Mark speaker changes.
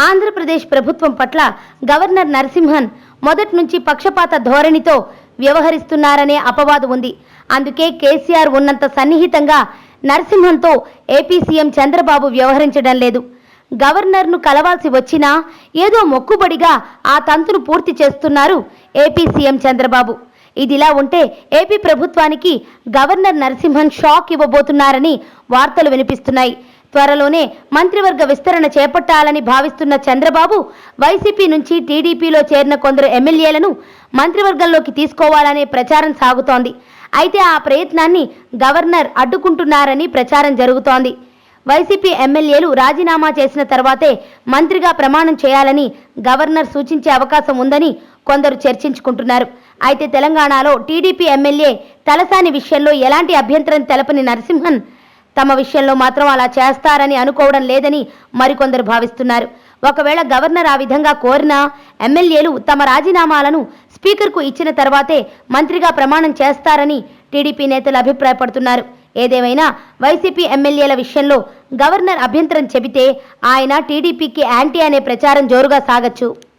Speaker 1: ఆంధ్రప్రదేశ్ ప్రభుత్వం పట్ల గవర్నర్ నరసింహన్ మొదటి నుంచి పక్షపాత ధోరణితో వ్యవహరిస్తున్నారనే అపవాదు ఉంది. అందుకే కేసీఆర్ ఉన్నంత సన్నిహితంగా నరసింహన్తో ఏపీ సీఎం చంద్రబాబు వ్యవహరించడం లేదు. గవర్నర్ను కలవాల్సి వచ్చినా ఏదో మొక్కుబడిగా ఆ తంతును పూర్తి చేస్తున్నారు ఏపీ సీఎం చంద్రబాబు. ఇదిలా ఉంటే ఏపీ ప్రభుత్వానికి గవర్నర్ నరసింహన్ షాక్ ఇవ్వబోతున్నారని వార్తలు వినిపిస్తున్నాయి. త్వరలోనే మంత్రివర్గ విస్తరణ చేపట్టాలని భావిస్తున్న చంద్రబాబు వైసీపీ నుంచి టీడీపీలో చేరిన కొందరు ఎమ్మెల్యేలను మంత్రివర్గంలోకి తీసుకోవాలనే ప్రచారం సాగుతోంది. అయితే ఆ ప్రయత్నాన్ని గవర్నర్ అడ్డుకుంటున్నారని ప్రచారం జరుగుతోంది. వైసీపీ ఎమ్మెల్యేలు రాజీనామా చేసిన తర్వాతే మంత్రిగా ప్రమాణం చేయాలని గవర్నర్ సూచించే అవకాశం ఉందని కొందరు చర్చించుకుంటున్నారు. అయితే తెలంగాణలో టీడీపీ ఎమ్మెల్యే తలసాని విషయంలో ఎలాంటి అభ్యంతరం తెలపని నరసింహన్ తమ విషయంలో మాత్రం అలా చేస్తారని అనుకోవడం లేదని మరికొందరు భావిస్తున్నారు. ఒకవేళ గవర్నర్ ఆ విధంగా కోరినా ఎమ్మెల్యేలు తమ రాజీనామాలను స్పీకర్కు ఇచ్చిన తర్వాతే మంత్రిగా ప్రమాణం చేస్తారని టీడీపీ నేతలు అభిప్రాయపడుతున్నారు. ఏదేమైనా వైసీపీ ఎమ్మెల్యేల విషయంలో గవర్నర్ అభ్యంతరం చెబితే ఆయన టీడీపీకి యాంటీ అనే ప్రచారం జోరుగా సాగచ్చు.